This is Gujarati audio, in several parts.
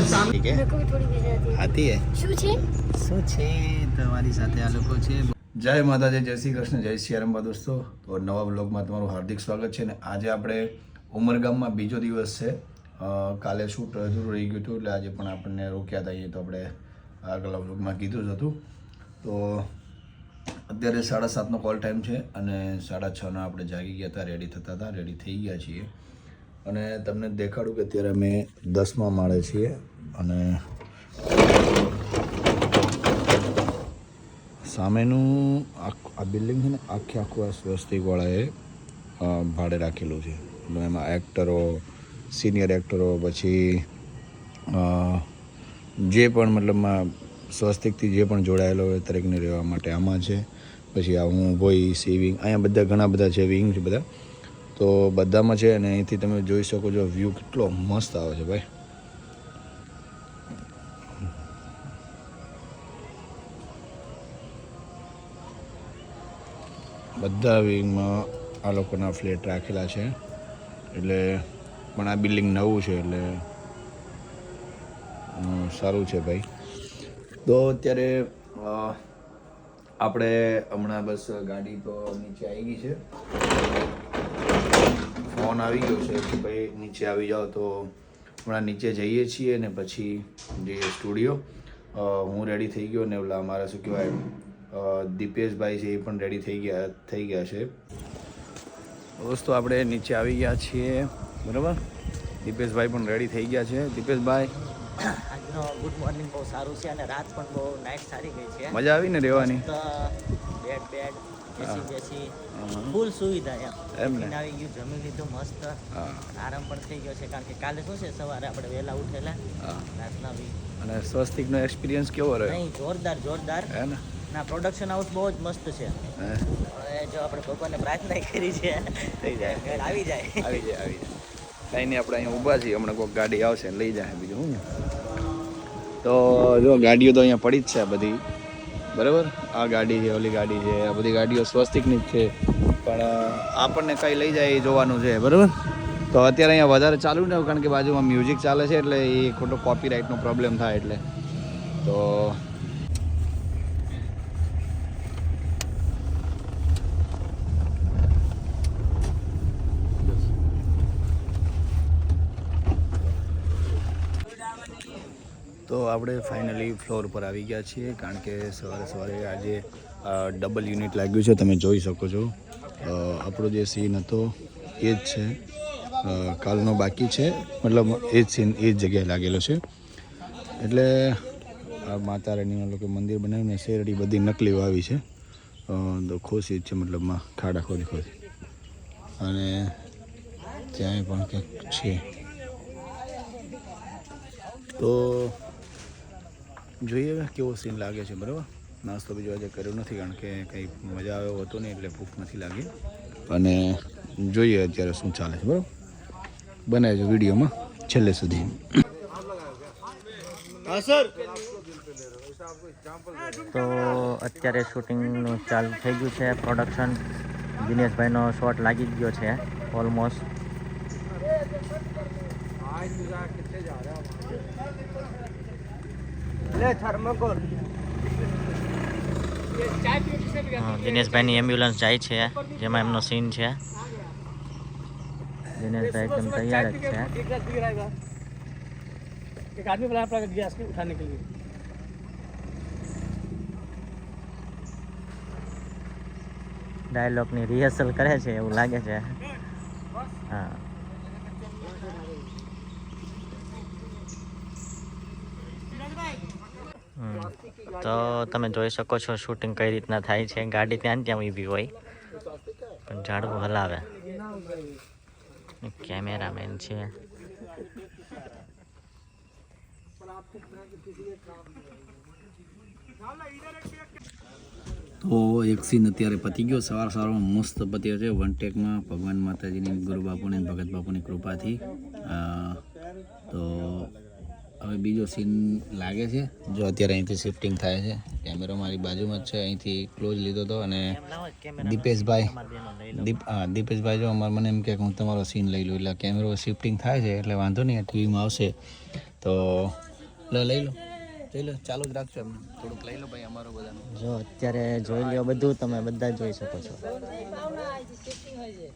ठीक है आती है શું છે તમારી સાથે આ લોકો છે. જય માતાજી, જય શ્રી કૃષ્ણ, જય શ્રી રામ દોસ્તો. તો નવા બ્લોગમાં તમારું હાર્દિક સ્વાગત છે. ને આજે આપણે ઉમરગામમાં બીજો દિવસ છે. કાલે શૂટ અધૂરું રહી ગયું હતું એટલે આજે પણ આપણને રોક્યા હતા. એ તો આપણે આગલા બ્લોગમાં કીધું જ હતું. તો અત્યારે 7:30નો કોલ ટાઈમ છે અને 6:30ના આપણે જાગી ગયા હતા, રેડી થતા હતા, રેડી થઈ ગયા છીએ. અને તમને દેખાડું કે અત્યારે અમે 10મા માળે છીએ અને સામેનું આ બિલ્ડિંગ છે ને આખું આ સ્વસ્તિકવાળાએ ભાડે રાખેલું છે. એટલે એમાં એક્ટરો, સિનિયર એક્ટરો, પછી જે પણ મતલબમાં સ્વસ્તિકથી જે પણ જોડાયેલો હોય દરેકને રહેવા માટે આમાં છે. પછી આ હું ભોઈ સી વિંગ, અહીંયા બધા ઘણા બધા છે વિંગ છે બધા, તો બધામાં છે. અને અહીંથી તમે જોઈ શકો છો વ્યૂ કેટલો મસ્ત આવે છે ભાઈ. બધા વિંગમાં આ લોકોના ફ્લેટ રાખેલા છે. એટલે પણ આ બિલ્ડિંગ નવું છે એટલે સારું છે ભાઈ. તો અત્યારે આપણે હમણાં બસ ગાડી તો નીચે આવી ગઈ છે. ફોન આવી ગયો છે કે ભાઈ નીચે આવી જાઓ. તો હમણાં નીચે જઈએ છીએ ને પછી જઈએ સ્ટુડિયો. હું રેડી થઈ ગયો ને ઓલા અમારા શું કહેવાય દીપેશભાઈ છે એ પણ રેડી થઈ ગયા છે. દોસ્તો આપણે નીચે આવી ગયા છીએ, બરાબર. દીપેશભાઈ પણ રેડી થઈ ગયા છે. દીપેશભાઈ, આજનો ગુડ મોર્નિંગ બહુ સારું છે અને રાત પણ બહુ નાઇટ સારી ગઈ છે. મજા આવી ને રહેવાની? બેડ એસી ફૂલ સુવિધા એમ ને. આવી ગયું, જમી લીધું, મસ્ત આરામ પણ થઈ ગયો છે. કારણ કે કાલે શું છે, સવારે આપણે વહેલા ઉઠેલા, રાતના બી. અને સ્વસ્તિકનો એક્સપિરિયન્સ કેવો રહ્યો? નહીં, જોરદાર હે ને. ના, પ્રોડક્શન હાઉસ બહુ જ મસ્ત છે. હવે જો આપણે ભગવાનને પ્રાર્થના કરી છે થઈ જાય, આવી જાય. કંઈ નહીં, આપણે અહીંયા ઊભા છીએ, હમણાં કોઈક ગાડી આવશે ને લઈ જાય. બીજું શું ને. તો જો ગાડીઓ તો અહીંયા પડી જ છે બધી, બરાબર. આ ગાડી છે, ઓલી ગાડી છે, આ બધી ગાડીઓ સ્વસ્તિકની જ છે. પણ આપણને કંઈ લઈ જાય એ જોવાનું છે, બરાબર. તો અત્યારે અહીંયા વધારે ચાલુ ને, કારણ કે બાજુમાં મ્યુઝિક ચાલે છે એટલે એ ખોટો કોપીરાઇટનો પ્રોબ્લેમ થાય એટલે. તો આપણે ફાઇનલી ફ્લોર પર આવી ગયા છીએ, કારણ કે સવારે આજે ડબલ યુનિટ લાગ્યું છે. તમે જોઈ શકો છો. આપણો જે સીન હતો એ જ છે, કાલનો બાકી છે. મતલબ એ જ સીન એ જ જગ્યાએ લાગેલો છે. એટલે આ માતા રાણીના લોકો મંદિર બનાવીને શેરડી બધી નકલીઓ આવી છે. તો ખુશી જ છે, મતલબમાં ખાડા ખોદી અને ત્યાંય પણ કંઈક છે. તો જોઈએ કેવો સીન લાગે છે, બરાબર. નાસ્તો બીજો આજે કર્યો નથી, કારણ કે કંઈ મજા આવ્યો હતો નહીં એટલે ભૂખ નથી લાગી. અને જોઈએ અત્યારે શું ચાલે છે, બરાબર. બનાવજો વિડીયોમાં છેલ્લે સુધી. તો અત્યારે શૂટિંગનું ચાલુ થઈ ગયું છે, પ્રોડક્શન. દિનેશભાઈનો શોટ લાગી જ ગયો છે ઓલમોસ્ટ. દિનેશભાઈની એમ્બ્યુલન્સ જાય છે, જેમાં એમનો સીન છે. દિનેશભાઈ એકદમ તૈયાર જ છે. ડાયલોગની રિહર્સલ કરે છે એવું લાગે છે. હા, તો તમે જોઈ શકો છો શૂટિંગ કઈ રીતના થાય છે. ગાડી ત્યાં ઊભી હોય પણ ઝાડવું હલાવે. કેમેરામેન છે. તો એક સીન અત્યારે પતી ગયો, સવારમાં મસ્ત પત્યો છે. વન ટેકમાં ભગવાન માતાજીની, ગુરુ બાપુની, ભગત બાપુની કૃપાથી. તો હવે બીજો સીન લાગે છે. જો અત્યારે અહીંથી શિફ્ટિંગ થાય છે. કેમેરો મારી બાજુમાં જ છે, અહીંથી ક્લોઝ લીધો હતો. અને દીપેશભાઈ જો મને એમ કે હું તમારો સીન લઈ લઉં, એટલે કેમેરો શિફ્ટિંગ થાય છે એટલે વાંધો નહીં, ટીવીમાં આવશે. તો લઈ લો ચાલુ જ રાખજો એમ થોડુંક લઈ લો ભાઈ અમારું બધાનું. જો અત્યારે જોઈ લ્યો બધું, તમે બધા જોઈ શકો છો.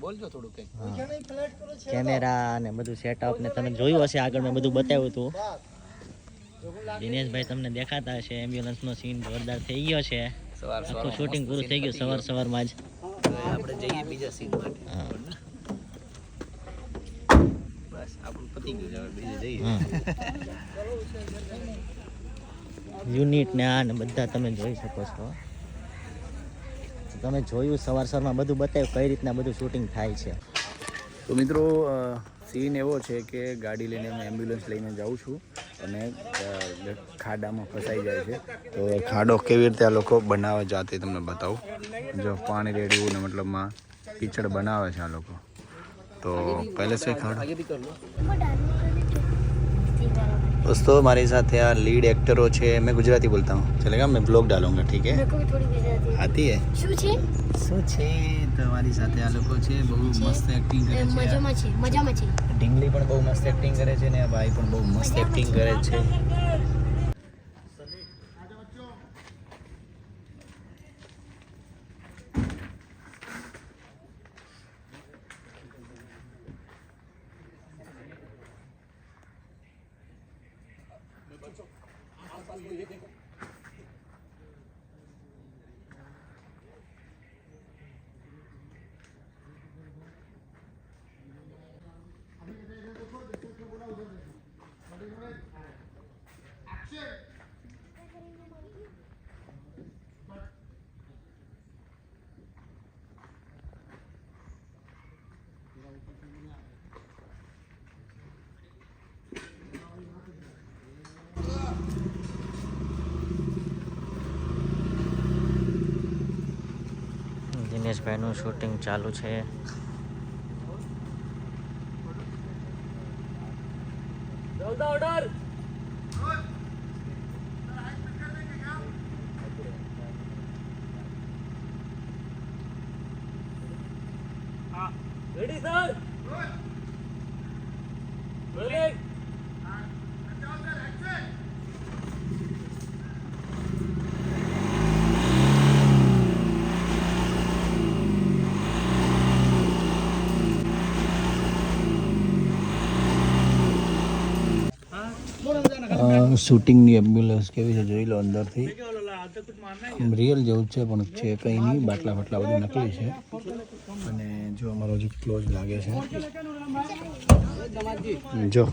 બોલજો થોડું કંઈક. કેમેરા ને બધું સેટઅપ ને તમે જોયું હશે, આગળ મેં બધું બતાવ્યું હતું. દિનેશભાઈ તમને દેખાતા હશે. એમ્બ્યુલન્સનો સીન જોરદાર થઈ ગયો છે. આખું શૂટિંગ પૂરું થઈ ગયું સવારમાં જ. આપણે જઈએ બીજા સીન માટે. બસ આપણું પતી ગયું છે, હવે બીજે જઈએ. યુનિટ ને આ ને બધા તમે જોઈ શકો છો. તમે જોયું સવારમાં બધું બતાવ્યું કઈ રીતના બધું શૂટિંગ થાય છે. તો મિત્રો સીન એવો છે કે ગાડી લઈને હું એમ્બ્યુલન્સ લઈને જાઉં છું અને ખાડામાં ફસાઈ જાય છે. તો ખાડો કેવી રીતે આ લોકો બનાવે જાતે તમને બતાવું. જો પાણી રેડ્યું ને મતલબમાં કીચડ બનાવે છે આ લોકો. તો પહેલે से खाड़ा दोस्तों हमारे साथ यहाँ लीड एक्टरों છે. मैं गुजराती बोलता हूँ, चलेगा? मैं ब्लॉग डालूंगा, ठीक है? मेरे को भी थोड़ी गुजराती आती है? શું છે તો અમારી સાથે આ લોકો છે, બહુ મસ્ત એક્ટિંગ કરે છે. મજામાં છે ઢીંગલી પણ બહુ મસ્ત એક્ટિંગ કરે છે ને આ ભાઈ પણ બહુ મસ્ત એક્ટિંગ કરે છે. દિનેશભાઈનું શૂટિંગ ચાલુ છે. Ready, sir? Ready? શૂટિંગની એમ્બ્યુલન્સ કેવી છે જોઈ લો અંદરથી. રિયલ જેવું જ છે પણ છે કંઈ નહીં, બાટલા ફાટલા બધું નકલી છે. અને જો અમારો જે ક્લોઝ લાગે છે, જો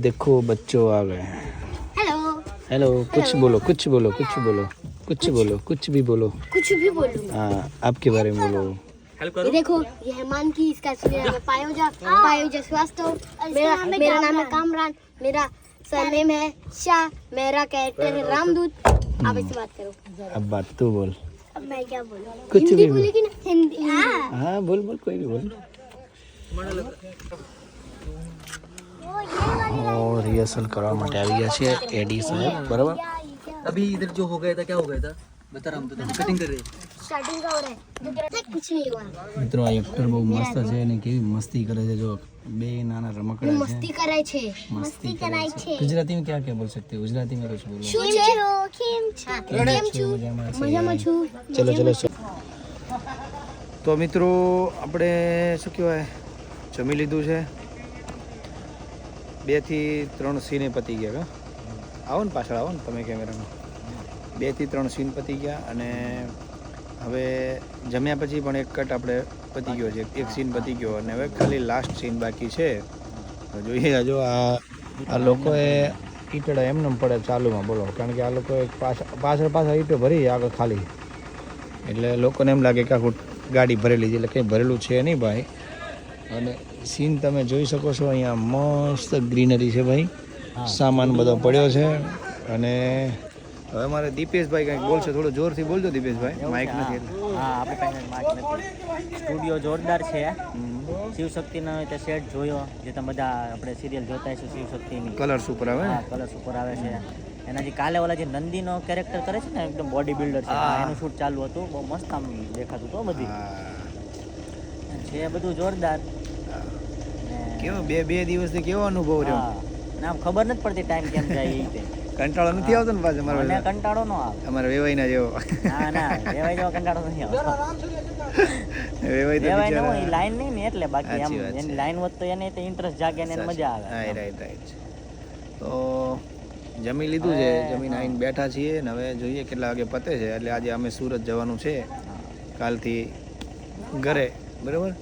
देखो बच्चों आ गए. हेलो हेलो कुछ बोलो कुछ बोलो कुछ बोलो कुछ बोलो कुछ भी बोलो. कुछ भी बोलूं हाँ आपके बारे में बोलो. ये देखो ये हेमान की, इसका नाम है पायोजा श्रीवास्तव, मेरा नाम है कामरान, मेरा सरनेम है शाह, मेरा कैरेक्टर है रामदूत. आप इससे बात करो. अब बात तू बोल. अब मैं क्या बोलूं? कुछ हिंदी भी बोल. बोलेगी ना? हिंदी. हाँ बोल बोल कोई भी बोल. और रिहर्सल કરવા માટે આવી ગયા છે એડી સાહેબ, બરાબર? अभी इधर जो हो गया था, क्या हो गया था? बता रहा हूँ तो कटिंग कर रहे हैं. स्टार्टिंग का हो रहा है, कुछ नहीं हुआ. મિત્રો આ એક્ટર બહુ મસ્ત છે અને કેવી મસ્તી કરે છે. જો બે નાના રમકડા છે, मस्ती कराय छे. મસ્તી કરે છે. ગુજરાતી में क्या क्या बोल सकते हो? गुजराती में कुछ बोलो. શું છે? કેમ છો? મજામાં છું. ચલો ચલો તો મિત્રો આપણે શું કહેવાય જમી લીધું છે. 2 થી 3 સીને પતી ગયા. આવો ને પાછળ આવો ને તમે કેમેરામાં. 2 થી 3 સીન પતી ગયા અને હવે જમ્યા પછી પણ એક કટ આપણે પતી ગયો છે, એક સીન પતી ગયો અને હવે ખાલી લાસ્ટ સીન બાકી છે. તો જોઈએ જો આ લોકોએ ઈંટડા એમને પડે ચાલુમાં, બોલો, કારણ કે આ લોકોએ પાછળ ઈંટો ભરી આગળ ખાલી, એટલે લોકોને એમ લાગે કે આખું ગાડી ભરેલી છે, એટલે કંઈ ભરેલું છે નહીં ભાઈ. અને સીન તમે જોઈ શકો છો, અહીંયા મસ્ત ગ્રીનરી છે ભાઈ, સામાન બધો પડ્યો છે. અને હવે મારે દીપેશભાઈ કંઈક બોલશે, થોડું જોરથી બોલજો દીપેશભાઈ, માઇક નથી એટલે. હા, આપણે પાસે માઇક નથી. સ્ટુડિયો જોરદાર છે. શિવશક્તિનો તે સેટ જોયો, જે તમે બધા આપણે સિરિયલ જોતા હશું શિવશક્તિની. કલર્સ ઉપર આવે ને? હા, કલર્સ ઉપર આવે છે. એના જે કાલે ઓલા જે નંદીનો કેરેક્ટર કરે છે ને, એકદમ બોડી બિલ્ડર છે, એનું શૂટ ચાલુ હતું. બહુ મસ્ત આમ દેખાતું હતું બધી છે, બધું જોરદાર. કેવો બે દિવસથી કેવો અનુભવ રહ્યો હા ને આમ ખબર નથી પડતી ટાઈમ કેમ જાય એ રીતે કંટાળો નથી આવતો ને પાછો મને અમારો કંટાળો ન આવે અમારા વેવાઈના જેવો ના વેવાઈ જેવો કંટાળો નહીં આવે વેવાઈ તો વેવાઈ ન બિચારા- હોય લાઈન નહીં ને એટલે બાકી આમ સાચી વાત છે. એની લાઈન હોત તો એને ઇન્ટરેસ્ટ જાગે ને એને મજા હા આવે રાઈટ તો જમી લીધું છે જમીને આવીને બેઠા છીએ ને હવે જોઈએ કેટલા વાગે પતે છે એટલે આજે અમે સુરત જવાનું છે કાલથી ઘરે બરાબર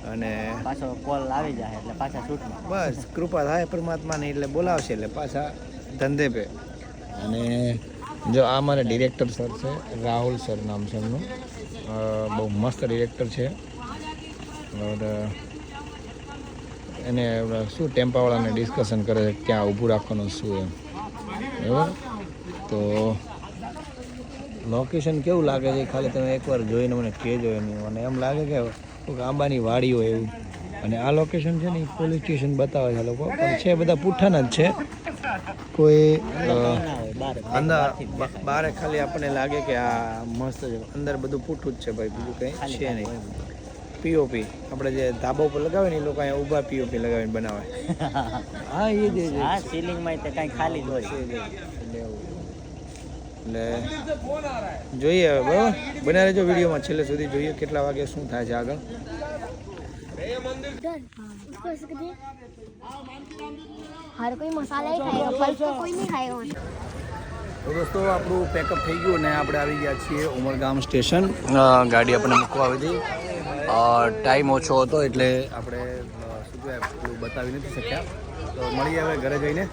અને પાછો કોલ આવી જાય એટલે પાછા શૂટમાં બસ કૃપા થાય પરમાત્માની એટલે બોલાવશે એટલે પાછા ધંધે પે અને જો આ મારા ડિરેક્ટર સર છે રાહુલ સર નામ છે એમનું બહુ મસ્ત ડિરેક્ટર છે ઓર એને શું ટેમ્પાવાળાને ડિસ્કશન કરે છે ક્યાં ઊભું રાખવાનું શું એમ બરાબર તો લોકેશન કેવું લાગે છે ખાલી તમે એકવાર જોઈને મને કહેજો એનું અને એમ લાગે કે કોઈક આંબાની વાડી હોય એવું અને આ લોકેશન છે ને એ પોલીસ સ્ટેશન બતાવે છે આ લોકો પણ છે બધા પુઠ્ઠાના જ છે કોઈ અંદર બારે ખાલી આપણને લાગે કે આ મસ્ત છે અંદર બધું પુઠ્ઠું જ છે ભાઈ બીજું કંઈ છે નહીં પીઓપી આપણે જે ધાબા ઉપર લગાવે ને એ લોકો અહીંયા ઊભા પીઓપી લગાવીને બનાવે હા એ જ હા સીલિંગમાં તે કાંઈ ખાલી જ હોય એટલે જોઈએ હવે બરાબર બના રહેજો વિડીયોમાં છેલ્લે સુધી જોઈએ કેટલા વાગે શું થાય છે આગળ उसको ऐसे कर दिया हर कोई मसाला ही खाएगा फल तो कोई नहीं खाएगा તો દોસ્તો આપણું પેકઅપ થઈ ગયું અને આપણે આવી ગયા છીએ ઉમરગામ સ્ટેશન ગાડી આપણને મૂકવા આવી હતી ટાઈમ ઓછો હતો એટલે આપણે શું કહેવાય પેલું બતાવી નથી શક્યા તો મળીએ હવે ઘરે જઈને